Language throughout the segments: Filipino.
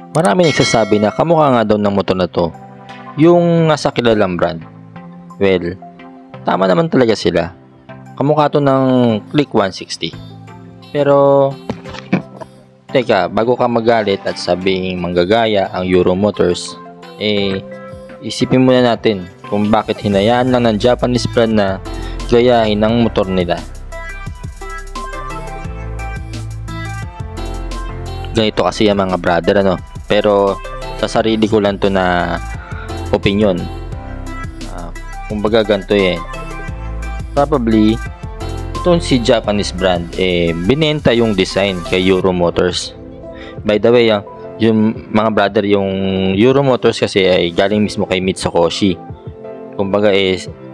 Marami nagsasabi na kamukha nga daw ng motor na to yung nasa kilalang brand. Well, tama naman talaga sila. Kamukha to ng Click 160. Pero teka, bago ka magalit at sabing manggagaya ang Euro Motors, isipin muna natin kung bakit hinayaan lang ng Japanese brand na gayahin ang motor nila. Ganito kasi ang mga brother, pero sa sarili ko lang to na opinion. Kumbaga ganito probably itong si Japanese brand binenta yung design kay Euro Motors. By the way, yung mga brother, yung Euro Motors kasi ay galing mismo kay Mitsukoshi. Kumbaga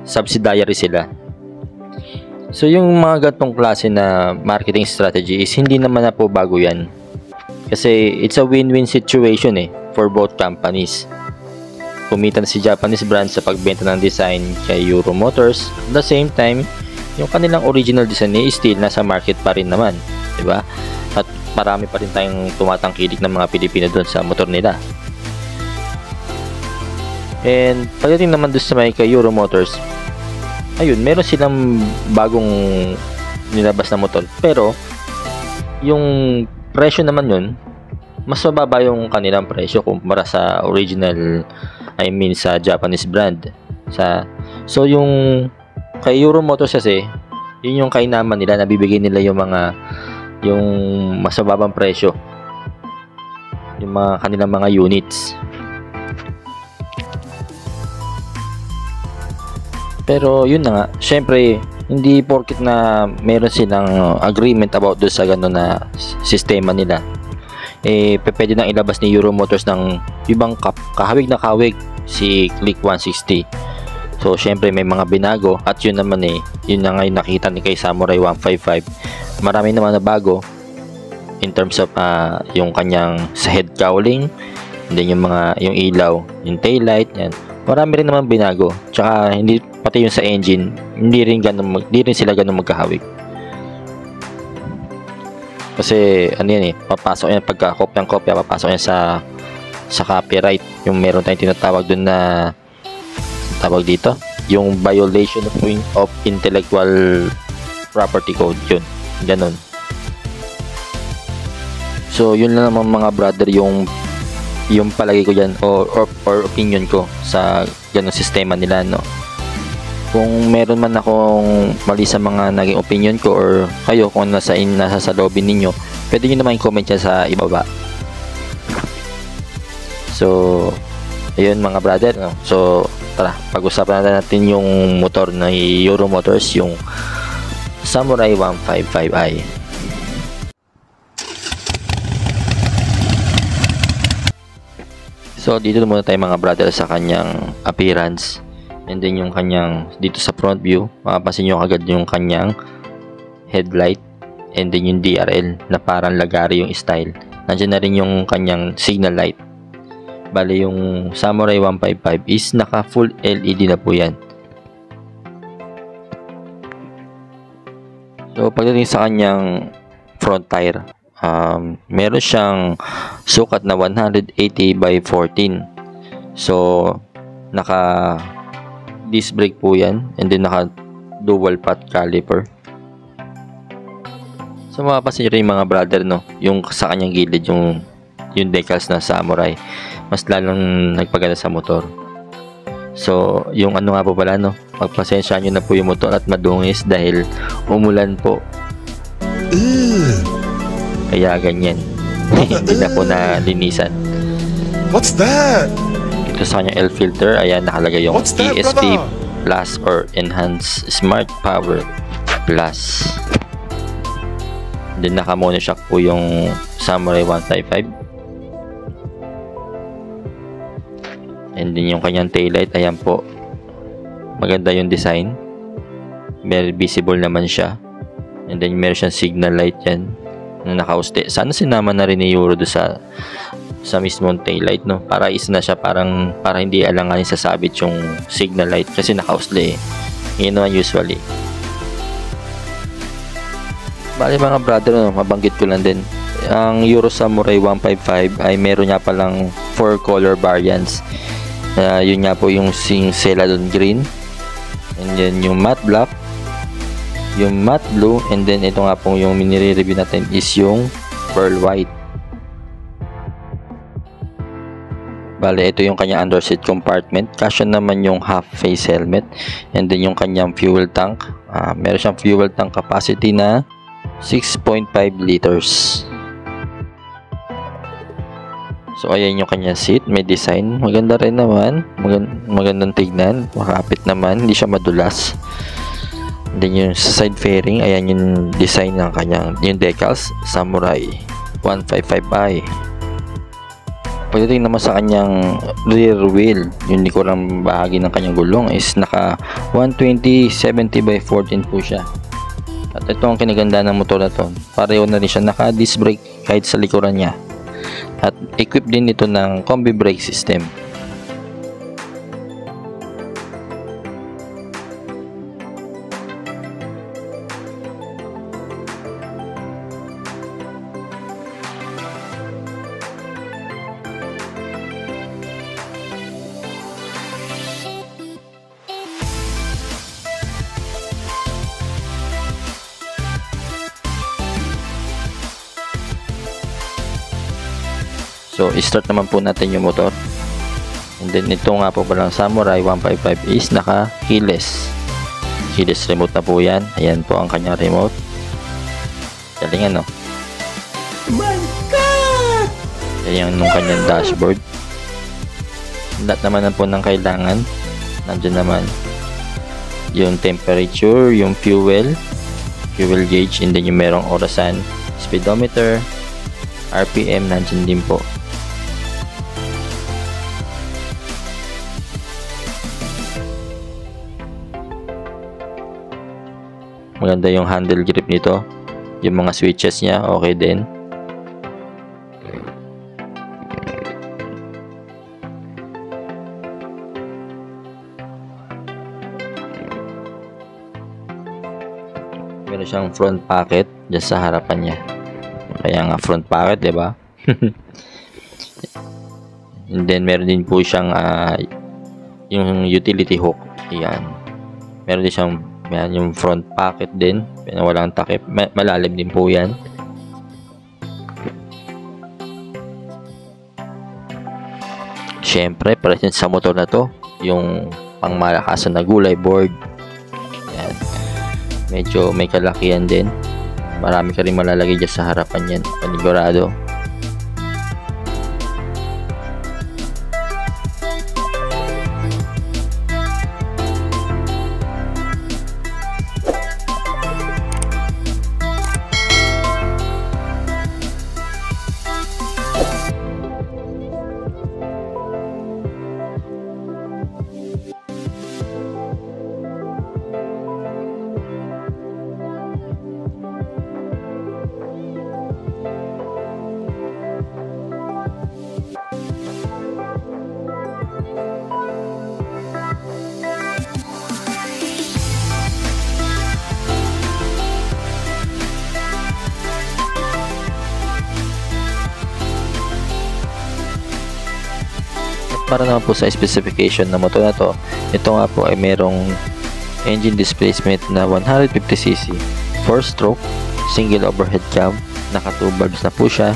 subsidiary sila. So yung mga gatong klase na marketing strategy is hindi naman na po bago yan. Kasi it's a win-win situation for both companies. Kumita na si Japanese brand sa pagbenta ng design kay Euro Motors. At the same time, yung kanilang original design still nasa market pa rin naman, diba? At marami pa rin tayong tumatangkilik ng mga Pilipino doon sa motor nila. And pagdating naman doon sa may kay Euro Motors, ayun, meron silang bagong nilabas na motor, pero yung presyo naman yun, mas mababa yung kanilang presyo kumpara sa original, sa Japanese brand. So yung kay Euro Motors kasi, yun yung kainaman nila, nabibigay nila yung mas mababang presyo, yung mga kanilang mga units. Pero yun na nga, syempre hindi porket na meron silang agreement about do sa gano'n na sistema nila, pwede nang ilabas ni Euro Motors ng ibang kahawig na kahawig si Click 160. So syempre may mga binago, at yun naman yun na nga yung nakita ni kay Samurai 155. Marami naman na bago in terms of yung kanyang sa head cowling, and then yung ilaw, yung tail light, yan. Marami rin naman binago. Tsaka hindi, pati yung sa engine, hindi rin sila ganun magkahawig. Kasi papasok yan pagka kopya, papasok yan sa copyright. Yung meron tayong tinatawag dun na tawag dito, yung violation of intellectual property code, yun, ganun. So yun lang naman mga brother yung palagay ko dyan or opinion ko sa ganung sistema nila, Kung meron man akong mali sa mga naging opinion ko, or kayo kung nasa salobin ninyo, pwede nyo naman i-comment yan sa ibaba. So ayun mga brother, So tara, pag-usapan natin yung motor na Euro Motors, yung Samurai 155i. So dito muna tayo mga brother sa kanyang appearance, and then yung kanyang dito sa front view, mapapansin nyo agad yung kanyang headlight, and then yung DRL na parang lagari yung style. Nandiyan na rin yung kanyang signal light. Bali yung Samurai 155 is naka full LED na po yan. So pagdating sa kanyang front tire, meron siyang sukat na 180 by 14. So naka disc brake po yan, and then naka dual path caliper. So mapapansin nyo rin mga brother, yung sa kanyang gilid, yung decals na Samurai, mas lalong nagpaganda sa motor. So yung nga po pala, pagpasensya nyo na po yung motor at madungis dahil umulan po. Kaya ganyan. Hindi na po nalinisan. What's that? Ito sa kanyang L filter, ayan, nakalagay yung ESP Plus or Enhanced Smart Power Plus. Then naka monoshock po yung Samurai 155. And then yung kanyang taillight, ayan po, maganda yung design, very visible naman siya. And then meron siyang signal light yan na nakauste. Sana sinama na rin ni Euro do sa mismong taillight, para isa na siya, para hindi alanganin sasabit yung signal light kasi nakausle yun naman usually. Bali mga brother, mabanggit ko lang din, ang Euro Samurai 155 ay meron nga palang 4 color variants. Yun nga po yung Celadon Green, and then yung Matte Black, yung Matte Blue, and then ito nga po yung minire-review natin is yung Pearl White. Bale, ito yung kanyang underseat compartment. Kasya naman yung half face helmet, and then yung kanyang fuel tank. Meron siyang fuel tank capacity na 6.5 liters. So ayan yung kanyang seat, may design, maganda rin naman, magandang tignan, makapit naman, hindi siya madulas. And then yung side fairing, ayan yung design ng kanyang, yung decals, Samurai 155i. Pagdating naman sa kanyang rear wheel, yung likurang bahagi ng kanyang gulong is naka 120/70/14 po siya. At ito ang kinaganda ng motor na to, pareho na rin siya, naka disc brake kahit sa likuran niya. At equipped din ito ng combi brake system. So, start naman po natin yung motor. And then, ito nga po palang Samurai 155 is naka keyless. Keyless remote na po yan. Ayan po ang kanyang remote. Galing ano? My God! Ayan yung kanyang dashboard. Lahat naman na po ng kailangan. Nandiyan naman yung temperature, yung fuel gauge, and then yung merong orasan, speedometer, RPM, nandiyan din po. Maganda yung handle grip nito. Yung mga switches niya, okay din. Meron siyang front pocket dyan sa harapan niya. Kaya nga front pocket, di ba? And then meron din po siyang yung utility hook. Ayan. Meron din siyang yung front pocket din, walang takip, malalim din po yan. Syempre, present sa motor na to yung pangmalakasan na gulay board. Yan. Medyo may kalakihan din, marami ka rin malalagay dyan sa harapan yan, panigurado. Para naman po sa specification ng motor na to, ito nga po ay merong engine displacement na 150cc, 4-stroke, single overhead cam, naka 2 valves na po siya,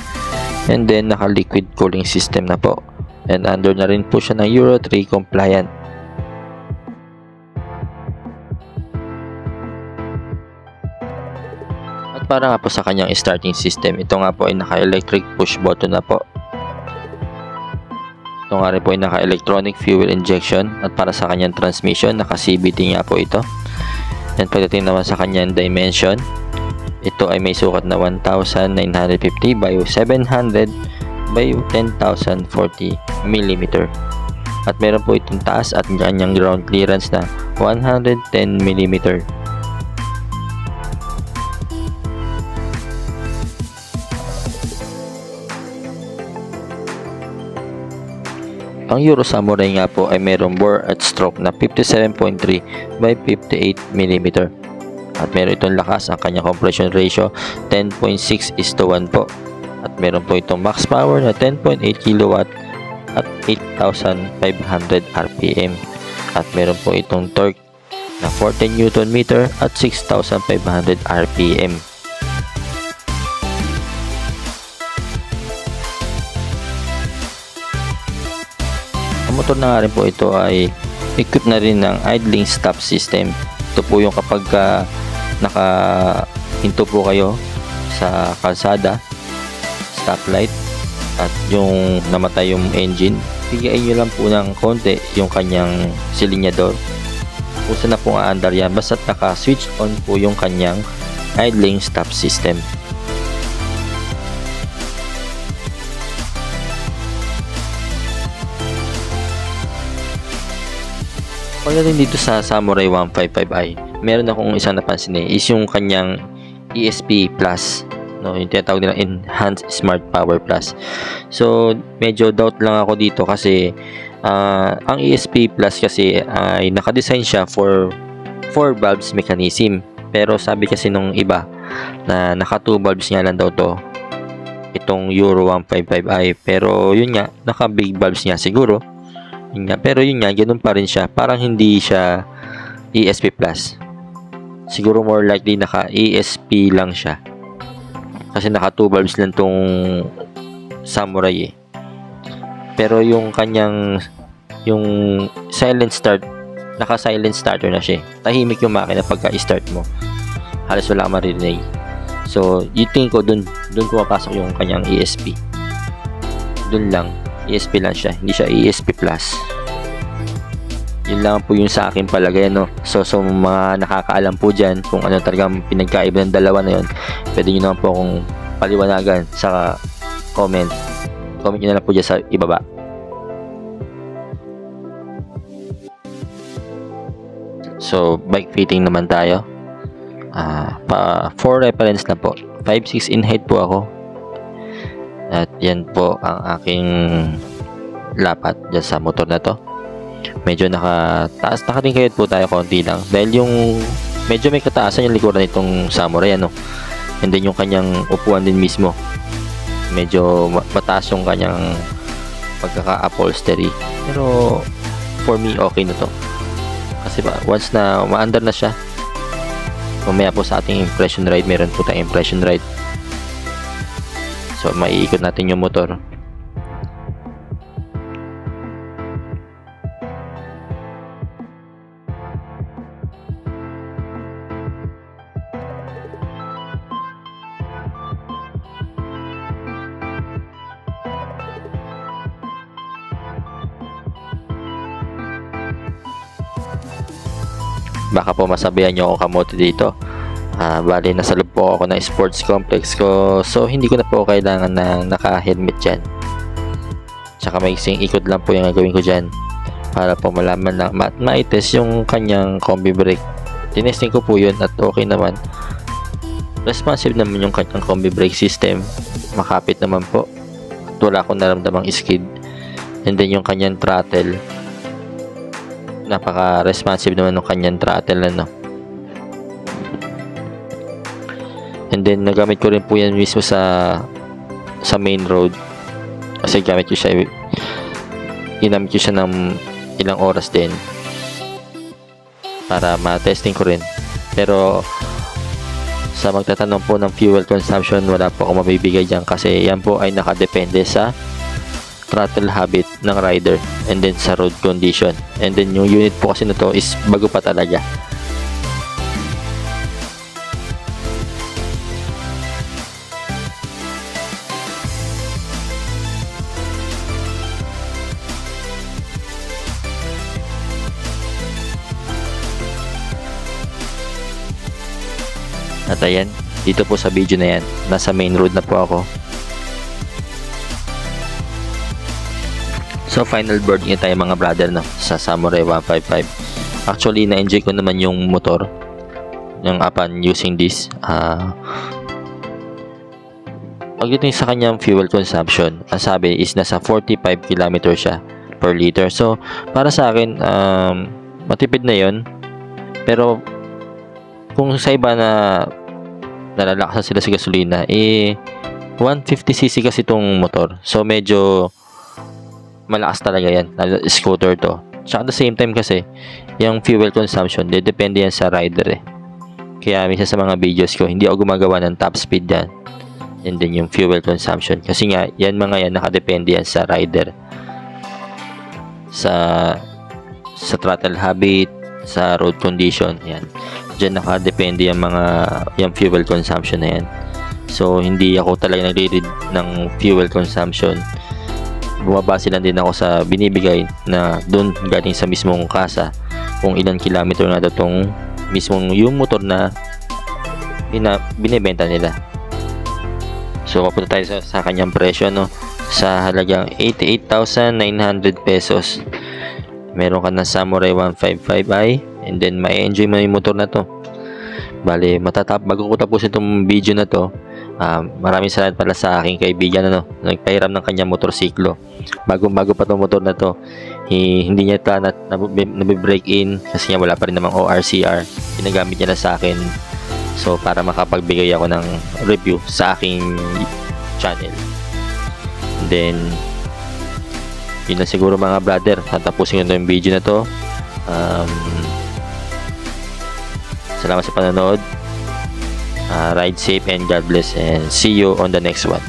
and then naka liquid cooling system na po, and under na rin po siya ng Euro 3 compliant. At para nga po sa kanyang starting system, ito nga po ay naka electric push button na po. Ito nga rin po ay naka-electronic fuel injection, at para sa kanyang transmission, naka-CVT nga po ito. And pagdating naman sa kanyang dimension, ito ay may sukat na 1,950 by 700 by 10,040 mm. At meron po itong taas at kanyang ground clearance na 110 mm. Ang Euro Samurai nga po ay mayroong bore at stroke na 57.3 by 58 mm. At meron itong lakas, ang kanyang compression ratio 10.6:1 po. At meron po itong max power na 10.8 kW at 8,500 RPM. At meron po itong torque na 14 Nm at 6,500 RPM. Ang motor na nga rin po ito ay equipped na rin ng idling stop system. Ito po yung kapag nakahinto po kayo sa kalsada, stoplight, at yung namatay yung engine, bigayin nyo lang po ng konti yung kanyang silinyador. Kung saan na po aandar yan, basta't naka-switch on po yung kanyang idling stop system. Pagdating dito sa Samurai 155i, meron akong isang napansin is yung kanyang ESP Plus, no, yung tinatawag nilang Enhanced Smart Power Plus. So medyo doubt lang ako dito kasi ang ESP Plus kasi ay nakadesign siya for 4 valves mechanism, pero sabi kasi nung iba na naka 2 valves nga lang daw to itong Euro 155i, pero yun nga, naka big valves nga siguro. Yun nga, pero yun nga, ganun pa rin siya, parang hindi siya ESP Plus. Siguro more likely naka ESP lang siya kasi naka 2 valves lang tong Samurai Pero yung kanyang yung silent start, naka silent starter na siya. Tahimik yung makina pagka i-start mo, halos wala kang maririnig. So you think ko dun pumapasok yung kanyang ESP. Dun lang, ESP lang siya, hindi siya ESP Plus. Yun lang po yung sa akin palagay, no? So mga nakakaalam po dyan kung ano talagang pinagkaiba ng dalawa na yun, pwede nyo naman po akong paliwanagan sa comment nyo na lang po dyan sa ibaba. So bike fitting naman tayo. For reference na po, 5'6" in height po ako. At yan po ang aking lapat dyan sa motor na to. Medyo nakatingkayod po tayo konti lang dahil yung medyo may kataasan yung likuran nitong Samurai, ano. And then yung kanyang upuan din mismo, medyo mataas yung kanyang pagkaka-upholstery, pero for me okay na to kasi once na maandar na siya, mamaya po sa ating impression ride, meron po tayong impression ride. So maiikot natin yung motor. Baka po masabihan nyo ako kamote dito. Bali, nasa loob po ako ng sports complex ko, so hindi ko na po kailangan na naka-helmet dyan. Tsaka maiksing ikot lang po yung gagawin ko dyan para po malaman na ma-test yung kanyang combi brake. Tinesting ko po yun at okay naman. Responsive naman yung kanyang combi brake system. Makapit naman po at wala akong naramdamang skid. And then yung kanyang throttle, napaka-responsive naman ng kanyang throttle, ano. And then nagamit ko rin po yan mismo sa main road kasi ginamit ko siya ng ilang oras din para ma-testing ko rin. Pero sa magtatanong po ng fuel consumption, wala po ako mabibigay dyan kasi yan po ay nakadepende sa throttle habit ng rider and then sa road condition. And then yung unit po kasi na to is bago pa talaga. At ayan, dito po sa video na yan, nasa main road na po ako. So final boarding tayo mga brother, no, sa Samurai 155. Actually na-enjoy ko naman yung motor yung upon using this. Pagdating sa kanyang fuel consumption, ang sabi is nasa 45 km siya per liter. So para sa akin, matipid na yon. Pero kung sa iba na nalalakasan sila sa gasolina, 150cc kasi itong motor. So, medyo malakas talaga yan. Scooter to. Tsaka at the same time kasi, yung fuel consumption, depende yan sa rider eh. Kaya minsan sa mga videos ko, hindi ako gumagawa ng top speed yan. And then yung fuel consumption. Kasi nga, yan mga yan, nakadepende yan sa rider. Sa throttle habit, sa road condition, yan. Diyan nakadepende yung fuel consumption na yan. So, hindi ako talaga nagre-read ng fuel consumption. Bumabase lang din ako sa binibigay na doon galing sa mismong kasa kung ilang kilometer na daw tong mismong yung motor na binibenta nila. So, papunta tayo sa kanyang presyo, no? Sa halagang 88,900 pesos. Meron ka ng Samurai 155i and then may enjoy mo yung motor na to. Bale, bago ko tapusin itong video na to, maraming salamat pala sa aking kaibigan, nagpahiram ng kanyang motorsiklo. Bago pa itong motor na to, hindi niya ito nabe-break in kasi nga wala pa rin namang ORCR. Ginagamit niya na sa akin. So, para makapagbigay ako ng review sa aking channel. And then, yun na siguro mga brother. Tatapusin ko na yung video na to. Salamat sa panonood. Ride safe and God bless. And see you on the next one.